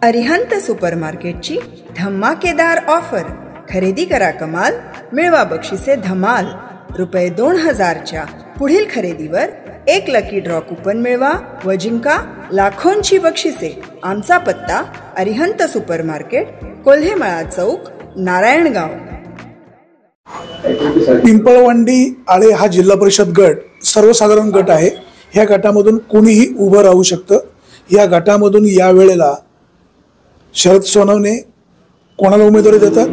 अरिहंत सुपरमार्केटची धमाकेदार ऑफर. खरेदी करा कमाल, मिळवा बक्षिसे धमाल. ₹2000च्या पुढील खरेदीवर एक लकी ड्रॉ कुपन मिळवा व जिंका लाखोंची बक्षिसे. आमचा पत्ता अरिहंत सुपरमार्केट, कोल्हेमळा चौक, नारायणगाव. पिंपळवंडी आळे हा जिल्हा परिषद गट सर्वसाधारण गट आहे. ह्या गटामधून कोणीही उभं राहू शकतं. या गटामधून यावेळेला शरद सोनवणे कोणाला उमेदवारी देतात,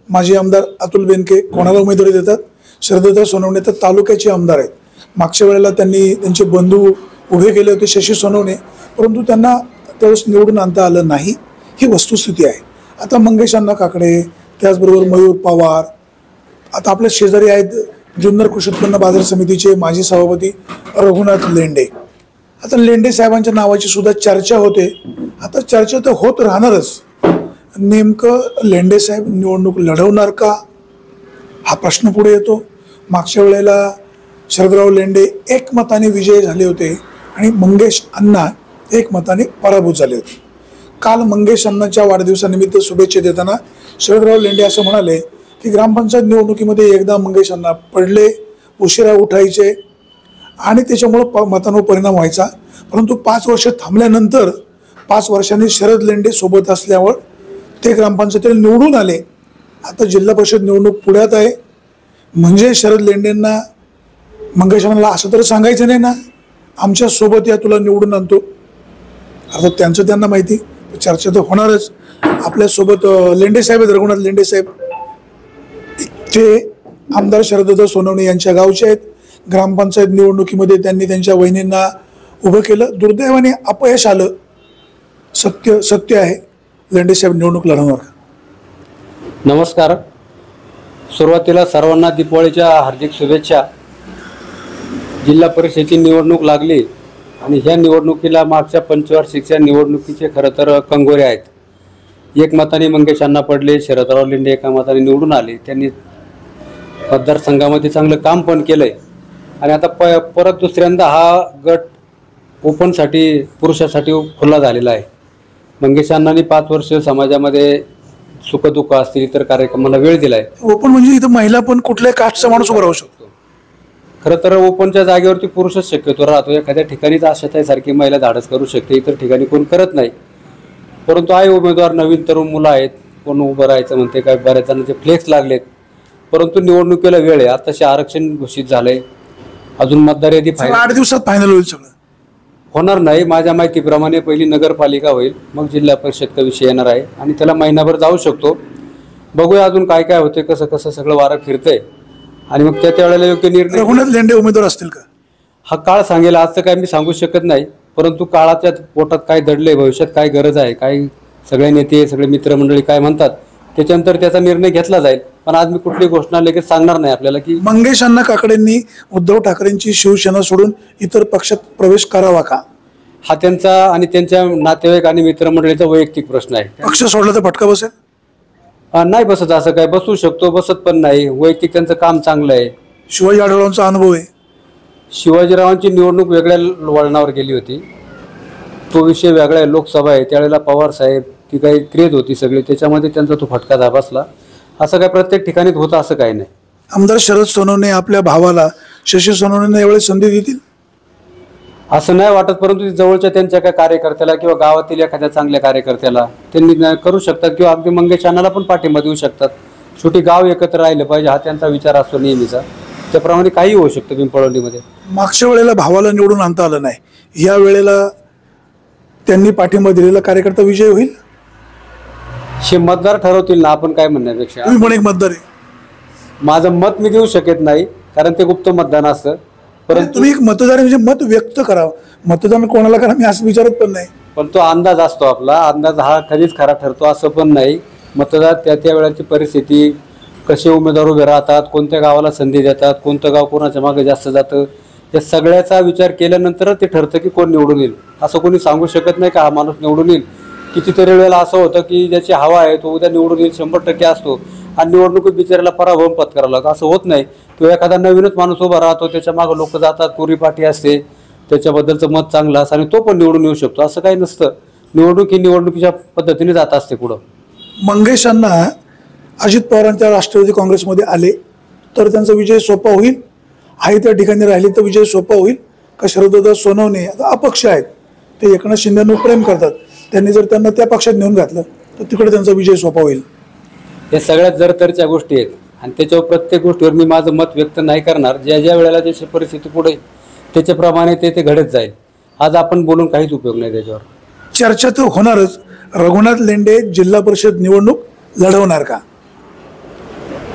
माजी आमदार अतुल बेनके कोणाला उमेदवारी देतात. शरदत्ता सोनवणे तर तालुक्याचे आमदार आहेत. मागच्या वेळेला त्यांनी त्यांचे बंधू उभे केले होते शशी सोनवणे, परंतु त्यांना त्यावेळेस निवडून आणता आलं नाही. ही वस्तुस्थिती आहे. आता मंगेश अण्णा काकडे, त्याचबरोबर मयूर पवार, आता आपल्या शेजारी आहेत जुन्नर कृषी उत्पन्न बाजार समितीचे माजी सभापती रघुनाथ लेंडे. आता लेंडे साहेबांच्या नावाची सुद्धा चर्चा होते. आता चर्चा तर होत राहणारच. नेमकं लेंडे साहेब निवडणूक लढवणार का हा प्रश्न पुढे येतो. मागच्या वेळेला शरदराव लेंडे एकमताने विजयी झाले होते आणि मंगेश अण्णा एकमताने पराभूत झाले होते. काल मंगेश अण्णाच्या वाढदिवसानिमित्त शुभेच्छा देताना शरदराव लेंडे असं म्हणाले की ग्रामपंचायत निवडणुकीमध्ये एकदा मंगेश अण्णा पडले, उशिरा उठायचे आणि त्याच्यामुळं मतांवर परिणाम व्हायचा. परंतु 5 वर्ष थांबल्यानंतर 5 वर्षांनी शरद लेंडे सोबत असल्यावर ते ग्रामपंचायतीला निवडून आले. आता जिल्हा परिषद निवडणूक पुढ्यात आहे. म्हणजे शरद लेंडेंना मंगेश अण्णाला असं तर सांगायचं नाही ना, आमच्या सोबत या तुला निवडून आणतो. अर्थात त्यांचं त्यांना माहिती, चर्चा तर होणारच. आपल्यासोबत लेंडे साहेब आहेत, रघुनाथ लेंडे साहेब. ते आमदार शरदत्ता सोनवणे यांच्या गावचे आहेत. ग्रामपंचायत निवडणुकीमध्ये त्यांनी त्यांच्या वहिनींना उभं केलं. दुर्दैवाने अपयश आलं. सत्य आहे, लेंडे साहेब निवडणूक लढवणार. नमस्कार. सुरुवातीला सर्वांना दीपावलीच्या हार्दिक शुभेच्छा. जिल्हा परिषदेची निवडणूक लागली आणि ह्या निवडणुकीला मागच्या पंचवार्षिकच्या निवडणुकीचे खरं तर कंगोरे आहेत. एकमताने मंगेश अण्णा पडले, शरदराव लेंडे एका मताने निवडून आले. त्यांनी मतदारसंघामध्ये चांगलं काम पण केलंय आणि आता परत दुसऱ्यांदा हा गट ओपनसाठी पुरुषासाठी खुला झालेला आहे. मंगेश अण्णांनी 5 वर्ष समाजामध्ये सुखदुःख असतील इतर कार्यक्रमाला वेळ दिलाय. ओपन म्हणजे इथं महिला पण कुठल्याही कास्टचा माणूस उभा राहू शकतो. खरं तर ओपनच्या जागेवरती पुरुषच शक्यतो राहतो. एखाद्या ठिकाणीच आशाताईसारखी महिला धाडस करू शकते, इतर ठिकाणी कोण करत नाही. परंतु आहे उमेदवार, नवीन तरुण मुलं आहेत, कोण उभं राहायचं म्हणते, काय बऱ्याच जणांचे फ्लेक्स लागलेत. परंतु निवडणुकीला वेळ आहे. आताशी आरक्षण घोषित झालंय, अजून मतदार यादी 8 दिवसात फायनल होईल. सगळं होणार नाही. माझ्या माहितीप्रमाणे पहिली नगरपालिका होईल, मग जिल्हा परिषद का विषय येणार आहे आणि त्याला महिनाभर जाऊ शकतो. बघूया अजून काय काय होते, कसं कसं सगळं वारं फिरतंय आणि मग त्या वेळेला योग्य निर्णय. रघुनाथ लेंडे उमेदवार असतील का हा काळ सांगेल. आज तर काय मी सांगू शकत नाही, परंतु काळाच्या पोटात काय दडले, भविष्यात काय गरज आहे, काय सगळे नेते सगळे मित्रमंडळी काय म्हणतात त्याच्यानंतर त्याचा निर्णय घेतला जाईल. पण आज मी कुठली घोषणा लगेच सांगणार नाही आपल्याला की. मंगेश अण्णा काकडेंनी उद्धव ठाकरेंची शिवसेना सोडून इतर पक्षात प्रवेश करावा का हा त्यांचा आणि त्यांच्या नातेवाईक आणि मित्रमंडळीचा वैयक्तिक प्रश्न आहे. पक्ष सोडला तर फटका बसेल? नाही बसत. असं काय बसू शकतो, बसत पण नाही. वैयक्तिक त्यांचं काम चांगलं आहे. शिवाजी आढळरावांचा अनुभव आहे. शिवाजीरावांची निवडणूक वेगळ्या वळणावर गेली होती, तो विषय वेगळा आहे. लोकसभा आहे, त्यावेळेला पवार साहेब ती काही क्रेज होती सगळी, त्याच्यामध्ये त्यांचा तो फटका बसला. असं काय प्रत्येक ठिकाणीच होतं असं काही नाही. आमदार शरद सोनवणे आपल्या भावाला शशी सोनवणेंना यावेळी संधी देतील असं नाही वाटत. परंतु जवळच्या त्यांच्या काय कार्यकर्त्याला किंवा गावातील एखाद्या चांगल्या कार्यकर्त्याला त्यांनी करू शकतात किंवा अगदी मंगेश अण्णाला पण पाठिंबा देऊ शकतात. शेवटी गाव एकत्र राहिलं पाहिजे हा त्यांचा विचार असतो नेहमीचा. त्याप्रमाणे काही होऊ शकतं पिंपळवंडीमध्ये. मागच्या वेळेला भावाला निवडून आणता आलं नाही, या वेळेला त्यांनी पाठिंबा दिलेला कार्यकर्ता विजय होईल. हे मतदार ठरवतील ना, आपण काय म्हणण्यापेक्षा. तुम्ही पण एक मतदार आहे. माझं मत मी देऊ शकत नाही कारण ते गुप्त मतदान असतं. परंतु तुम्ही एक मतदार म्हणजे मत व्यक्त करावं. मतदान कोणाला करा मी असं विचारत पण नाही, पण तो अंदाज असतो आपला. अंदाज हा कधीच खरा ठरतो असं पण नाही. मतदार त्या वेळेची परिस्थिती, कसे उमेदवार उभे राहतात, कोणत्या गावाला संधी देतात, कोणतं गाव कोणाच्या मागे जास्त जातं, या सगळ्याचा विचार केल्यानंतर ते ठरतं की कोण निवडून येईल. असं कोणी सांगू शकत नाही का हा माणूस निवडून येईल. कितीतरी वेळेला असं होतं की ज्याची हवा आहे तो उद्या निवडून येईल 100% असतो आणि निवडणुकीत बिचारायला पराभव पत्करावा लागतो. असं होत नाही. किंवा एखादा नवीनच माणूस उभा राहतो, त्याच्या मागे लोक जातात, कोरी पाठी असते, त्याच्याबद्दलचं मत चांगलं असतं आणि तो पण निवडून येऊ शकतो. असं काही नसतं. निवडणूक ही निवडणुकीच्या पद्धतीने जात असते पुढं. मंगेशांना अजित पवारांच्या राष्ट्रवादी काँग्रेसमध्ये आले तर त्यांचा विजय सोपा होईल, आहे त्या ठिकाणी राहिले तर विजय सोपा होईल का शरददादा सोनवणे आता अपक्ष आहेत, ते एकनाथ शिंदेंवर प्रेम करतात, त्यांनी जर त्यांना त्या पक्षात नेऊन घातलं तर तिकडे त्यांचा विजय सोपा होईल. या सगळ्यात जरतरच्या गोष्टी आहेत आणि त्याच्यावर प्रत्येक गोष्टीवर मी माझं मत व्यक्त नाही करणार. ज्या ज्या वेळेला जशी परिस्थिती पुढे त्याच्याप्रमाणे ते घडत जाईल. आज आपण बोलून काहीच उपयोग नाही त्याच्यावर. चर्चा तर होणारच. रघुनाथ लेंडे जिल्हा परिषद निवडणूक लढवणार का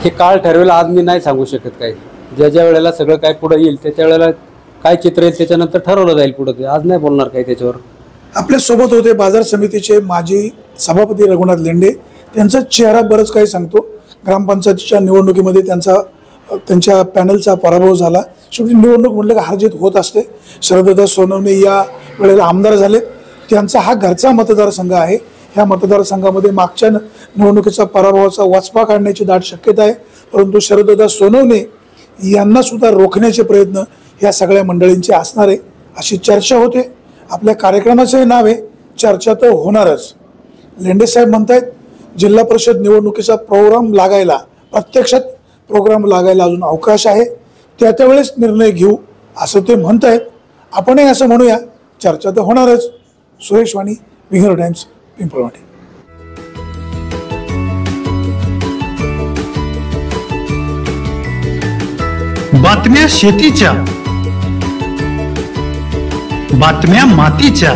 हे काळ ठरवेल. आज मी नाही सांगू शकत काही. ज्या ज्या वेळेला सगळं काय पुढे येईल त्याच्या वेळेला काय चित्र येईल त्याच्यानंतर ठरवलं जाईल पुढे. ते आज नाही बोलणार काही त्याच्यावर. आपल्या सोबत होते बाजार समितीचे माजी सभापती रघुनाथ लेंडे. त्यांचा चेहरा बरंच काही सांगतो. ग्रामपंचायतीच्या निवडणुकीमध्ये त्यांच्या पॅनलचा पराभव झाला. शेवटी निवडणूक म्हटलं की हारजीत होत असते. शरददादा सोनवणे या वेळेला आमदार झाले. त्यांचा हा घरचा मतदारसंघ आहे. ह्या मतदारसंघामध्ये मागच्या निवडणुकीचा पराभवाचा वचपा काढण्याची दाट शक्यता आहे. परंतु शरददादा सोनवणे यांना सुद्धा रोखण्याचे प्रयत्न ह्या सगळ्या मंडळींचे असणार आहे अशी चर्चा होते. आपल्या कार्यक्रमाचे नाव आहे चर्चा तर होणारच. लेंडे साहेब म्हणतायत जिल्हा परिषद निवडणुकीचा प्रोग्राम लागायला, प्रत्यक्षात प्रोग्राम लागायला अजून अवकाश आहे. त्या वेळेस निर्णय घेऊ असं ते म्हणतायत. आपणही असं म्हणूया चर्चा तर होणारच. सुरेश वाणी, विंगर टाइम्स, पिंपळवाडी. बातम्या शेतीच्या, बातम्या मातीच्या,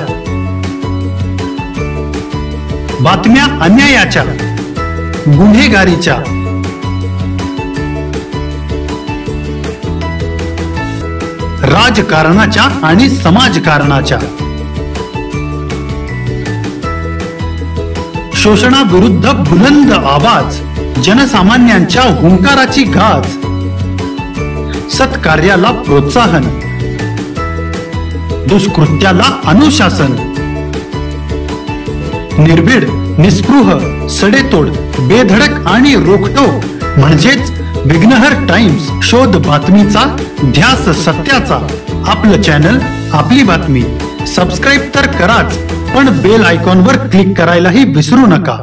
बातम्या अन्यायाच्या, गुन्हेगारीच्या, राजकारणाच्या आणि समाजकारणाच्या, शोषणाविरुद्ध बुलंद आवाज, जनसामान्यांच्या हुंकाराची गाज, सत्कार्याला प्रोत्साहन, दुष्कृत्याला अनुशासन, निर्भीड, निस्पृह, सडेतोड, बेधडक आणि रोखटोक म्हणजेच विघ्नहर टाइम्स. शोध बातमीचा, ध्यास सत्याचा. आपलं चॅनल, आपली बातमी. सबस्क्राईब तर कराच, पण बेल आयकॉनवर क्लिक करायलाही विसरू नका.